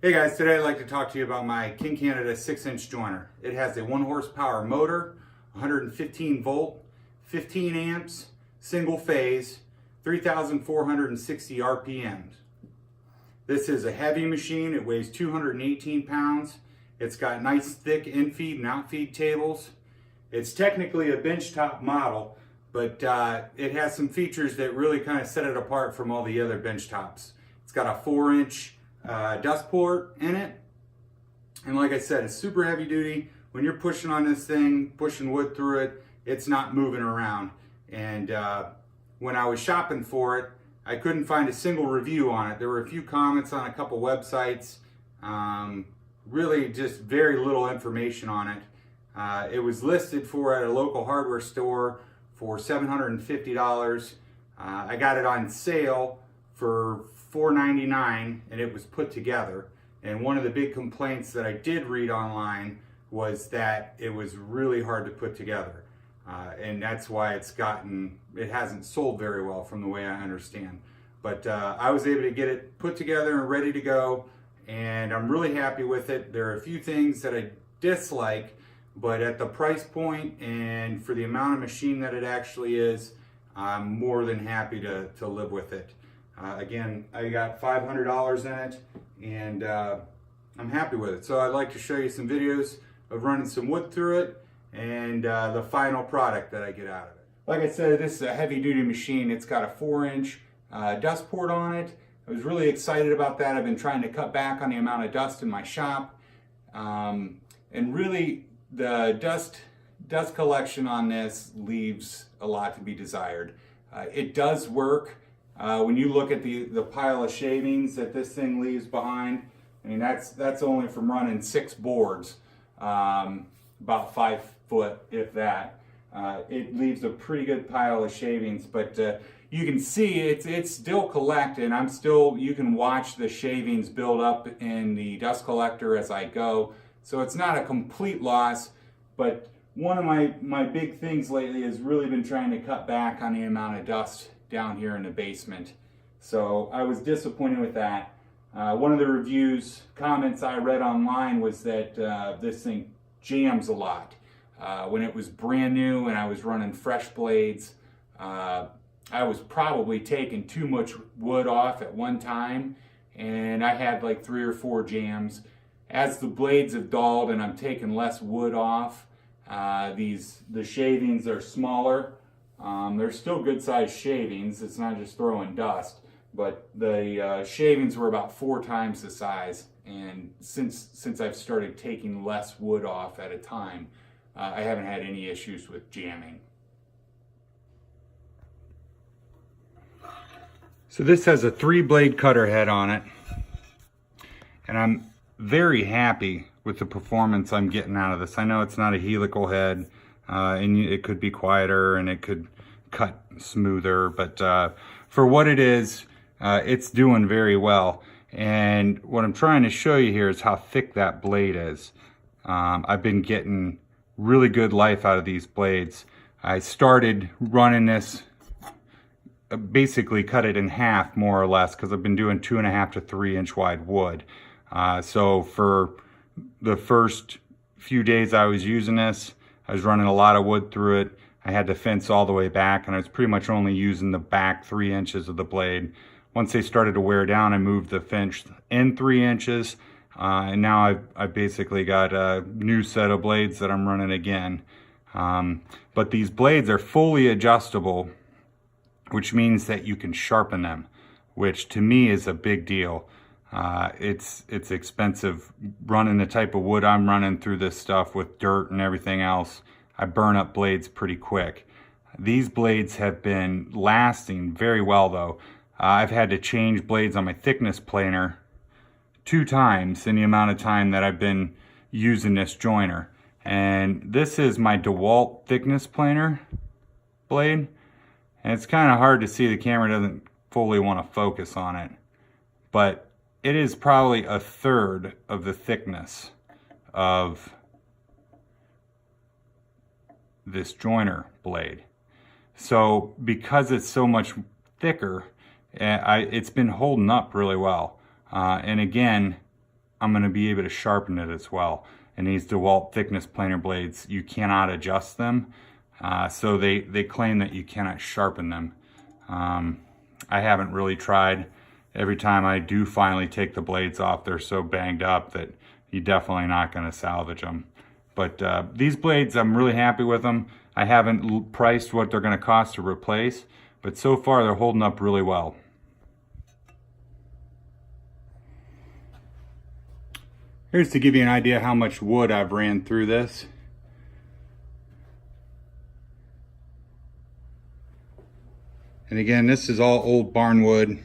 Hey guys, today I'd like to talk to you about my King Canada 6-inch joiner. It has a 1 horsepower motor, 115 volt, 15 amps, single phase, 3,460 RPMs. This is a heavy machine. It weighs 218 pounds. It's got nice thick in-feed and out-feed tables. It's technically a benchtop model, but it has some features that really kind of set it apart from all the other benchtops. It's got a 4-inch dust port in it, and like I said, it's super heavy duty. When you're pushing on this thing, pushing wood through it, it's not moving around. And when I was shopping for it, I couldn't find a single review on it. There were a few comments on a couple websites, really just very little information on it. It was listed for at a local hardware store for $750. I got it on sale for $4.99, and it was put together. And one of the big complaints that I did read online was that it was really hard to put together, and that's why it hasn't sold very well from the way I understand. But I was able to get it put together and ready to go, and I'm really happy with it. There are a few things that I dislike, but at the price point and for the amount of machine that it actually is, I'm more than happy to live with it. Again, I got $500 in it, and I'm happy with it. So I'd like to show you some videos of running some wood through it and the final product that I get out of it. Like I said, this is a heavy duty machine. It's got a 4-inch dust port on it. I was really excited about that. I've been trying to cut back on the amount of dust in my shop. And really, the dust collection on this leaves a lot to be desired. It does work. When you look at the pile of shavings that this thing leaves behind, I mean, that's only from running 6 boards, about 5 foot, if that. It leaves a pretty good pile of shavings, but you can see it's still collecting. You can watch the shavings build up in the dust collector as I go. So it's not a complete loss, but one of my big things lately has really been trying to cut back on the amount of dust down here in the basement. So I was disappointed with that. One of the comments I read online was that this thing jams a lot. When it was brand new and I was running fresh blades, I was probably taking too much wood off at one time, and I had like 3 or 4 jams. As the blades have dulled and I'm taking less wood off, the shavings are smaller. They're still good sized shavings. It's not just throwing dust, but the shavings were about 4 times the size. And since I've started taking less wood off at a time, I haven't had any issues with jamming. So this has a 3-blade cutter head on it, and I'm very happy with the performance I'm getting out of this. I know it's not a helical head, and it could be quieter and it could cut smoother, but for what it is, it's doing very well. And what I'm trying to show you here is how thick that blade is. I've been getting really good life out of these blades. I started running this, basically cut it in half more or less, because I've been doing 2.5 to 3 inch wide wood. So for the first few days I was using this, I was running a lot of wood through it. I had the fence all the way back, and I was pretty much only using the back 3 inches of the blade. Once they started to wear down, I moved the fence in 3 inches, and now I've basically got a new set of blades that I'm running again. But these blades are fully adjustable, which means that you can sharpen them, which to me is a big deal. It's expensive running the type of wood I'm running through this stuff with dirt and everything else. I burn up blades pretty quick. These blades have been lasting very well though. I've had to change blades on my thickness planer 2 times in the amount of time that I've been using this joiner. And this is my DeWalt thickness planer blade. And it's kind of hard to see, the camera doesn't fully want to focus on it. But it is probably 1/3 of the thickness of this joiner blade. So because it's so much thicker, it's been holding up really well. And again, I'm going to be able to sharpen it as well. And these DeWalt thickness planer blades, you cannot adjust them. So they claim that you cannot sharpen them. I haven't really tried. Every time I do finally take the blades off, they're so banged up that you're definitely not going to salvage them. But these blades, I'm really happy with them. I haven't priced what they're going to cost to replace, but so far they're holding up really well. Here's to give you an idea how much wood I've ran through this. And again, this is all old barn wood.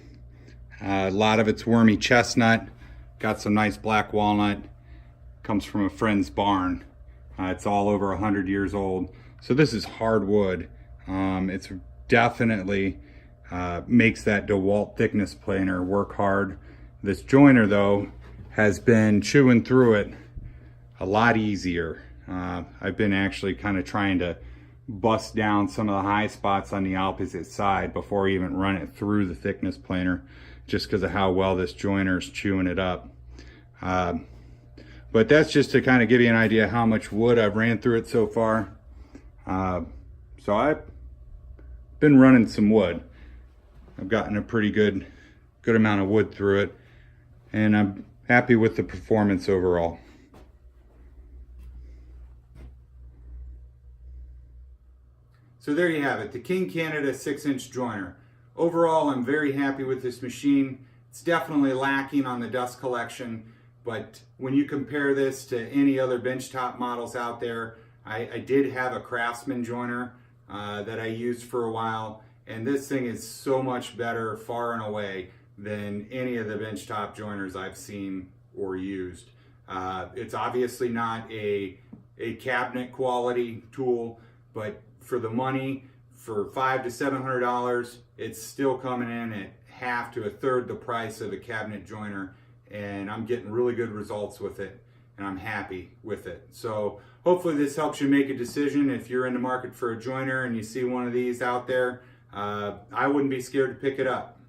A lot of it's wormy chestnut. Got some nice black walnut. Comes from a friend's barn. It's all over 100 years old. So this is hardwood. It's definitely makes that DeWalt thickness planer work hard. This joiner though has been chewing through it a lot easier. I've been actually kind of trying to bust down some of the high spots on the opposite side before I even run it through the thickness planer, just because of how well this joiner is chewing it up. But that's just to kind of give you an idea how much wood I've ran through it so far. So I've been running some wood. I've gotten a pretty good amount of wood through it, and I'm happy with the performance overall. So there you have it, the King Canada 6-inch joiner. Overall, I'm very happy with this machine. It's definitely lacking on the dust collection, but when you compare this to any other benchtop models out there, I did have a Craftsman joiner that I used for a while, and this thing is so much better far and away than any of the benchtop joiners I've seen or used. It's obviously not a cabinet quality tool, but for the money, for $500 to $700, it's still coming in at half to a third the price of a cabinet joiner, and I'm getting really good results with it, and I'm happy with it. So hopefully this helps you make a decision. If you're in the market for a joiner and you see one of these out there, I wouldn't be scared to pick it up.